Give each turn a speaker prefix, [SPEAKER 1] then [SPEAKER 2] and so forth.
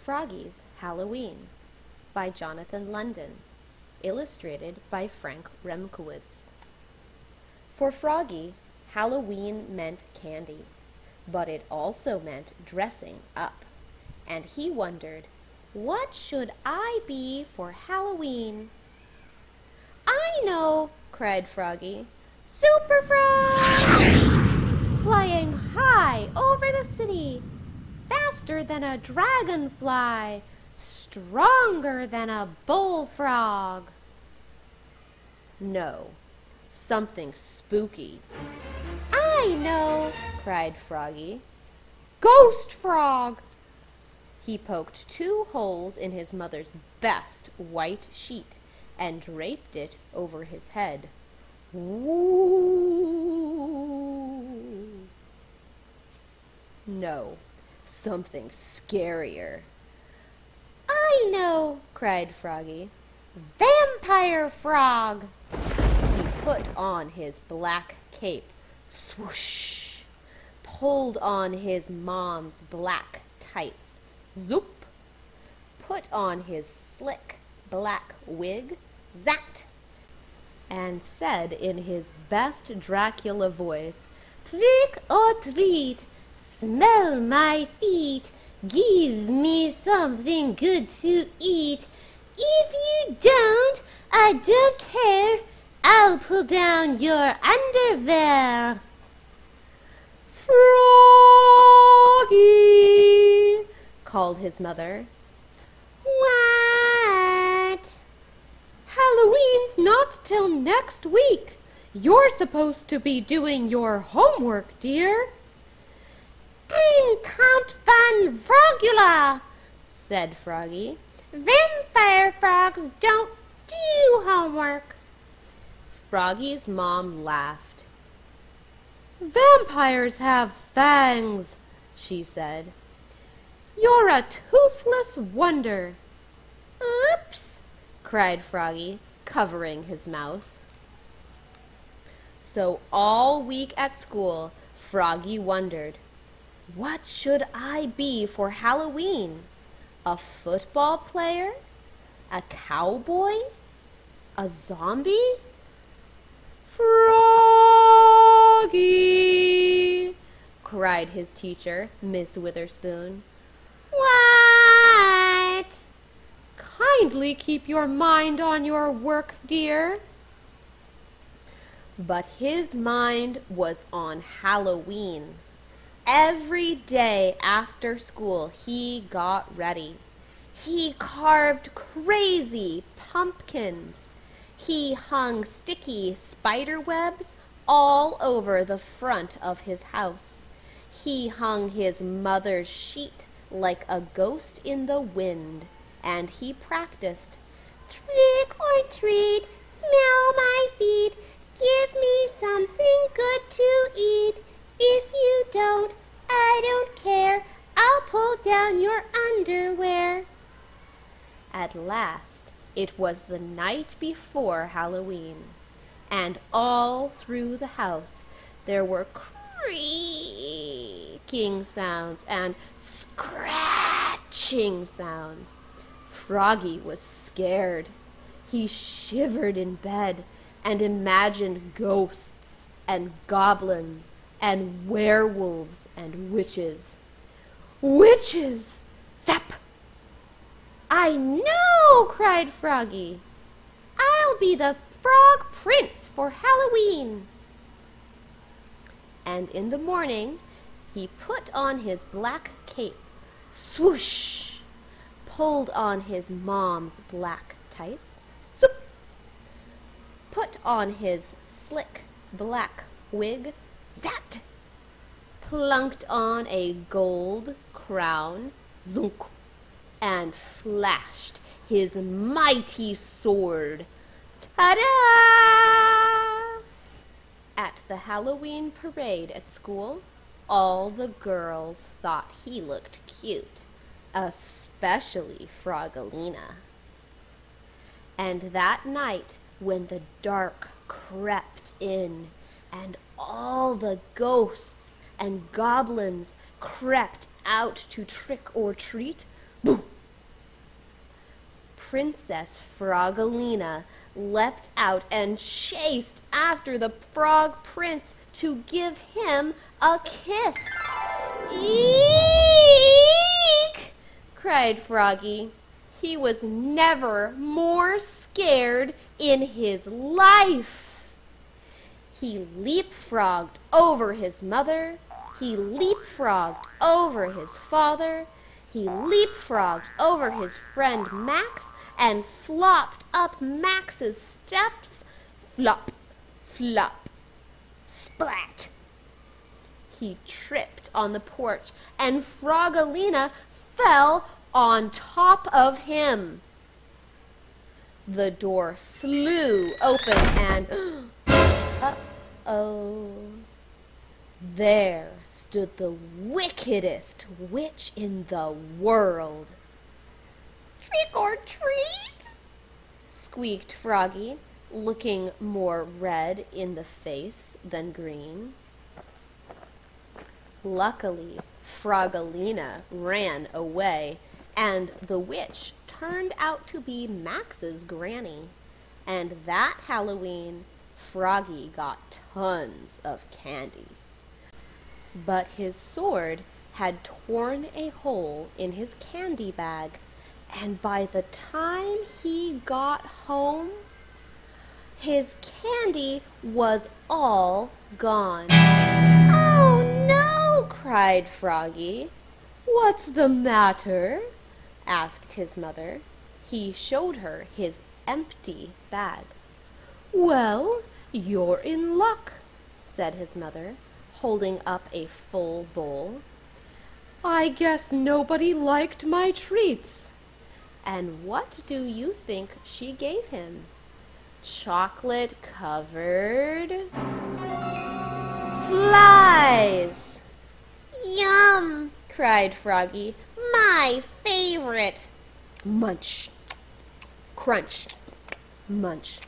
[SPEAKER 1] Froggy's Halloween by Jonathan London, illustrated by Frank Remkowitz. For Froggy, Halloween meant candy, but it also meant dressing up, and he wondered, what should I be for Halloween? I know, cried Froggy. Super Frog! Flying high over the city, faster than a dragonfly, stronger than a bullfrog. No, something spooky. I know, cried Froggy. Ghost Frog! He poked 2 holes in his mother's best white sheet and draped it over his head. Ooh. No, something scarier. I know, cried Froggy. Vampire Frog! He put on his black cape, swoosh, pulled on his mom's black tights, zoop, put on his slick black wig, zat, and said in his best Dracula voice, Trick or treat, smell my feet, give me something good to eat. If you don't, I don't care, I'll pull down your underwear. Froggy, called his mother. What? Halloween's not till next week. You're supposed to be doing your homework, dear. I'm Count Van Frogula, said Froggy. Vampire frogs don't do homework. Froggy's mom laughed. Vampires have fangs, she said. You're a toothless wonder. Oops, cried Froggy, covering his mouth. So all week at school, Froggy wondered, what should I be for Halloween? A football player? A cowboy? A zombie? Froggy, cried his teacher, Miss Witherspoon. What? Kindly keep your mind on your work, dear. But his mind was on Halloween. Every day after school he got ready. He carved crazy pumpkins. He hung sticky spider webs all over the front of his house. He hung his mother's sheet like a ghost in the wind, and he practiced. Trick or treat, smell my feet, give me something good to eat. If you don't, I don't care, I'll pull down your underwear. At last, it was the night before Halloween, and all through the house there were creaking sounds and scratching sounds. Froggy was scared. He shivered in bed and imagined ghosts and goblins and werewolves and witches. Witches! Zap! I know, cried Froggy. I'll be the Frog Prince for Halloween. And in the morning, he put on his black cape, swoosh, pulled on his mom's black tights, zoop, put on his slick black wig, zat, plunked on a gold crown, zunk, and flashed his mighty sword. Ta-da! At the Halloween parade at school, all the girls thought he looked cute, especially Froggalina. And that night, when the dark crept in, and all the ghosts and goblins crept out to trick or treat, boo, Princess Frogalina leapt out and chased after the Frog Prince to give him a kiss. "Eek!" cried Froggy. He was never more scared in his life. He leapfrogged over his mother. He leapfrogged over his father. He leapfrogged over his friend Max and flopped up Max's steps. Flop, flop, splat. He tripped on the porch, and Frogalina fell on top of him. The door flew open and uh-oh. There stood the wickedest witch in the world. "Trick or treat?" squeaked Froggy, looking more red in the face than green. Luckily, Frogalina ran away, and the witch turned out to be Max's granny. And that Halloween, Froggy got tons of candy. But his sword had torn a hole in his candy bag, and by the time he got home, his candy was all gone. "Oh no!" cried Froggy. "What's the matter?" asked his mother. He showed her his empty bag. "Well, you're in luck," said his mother, holding up a full bowl. "I guess nobody liked my treats." And what do you think she gave him? Chocolate-covered flies! "Yum!" cried Froggy. "My favorite!" Munch, crunch, munch.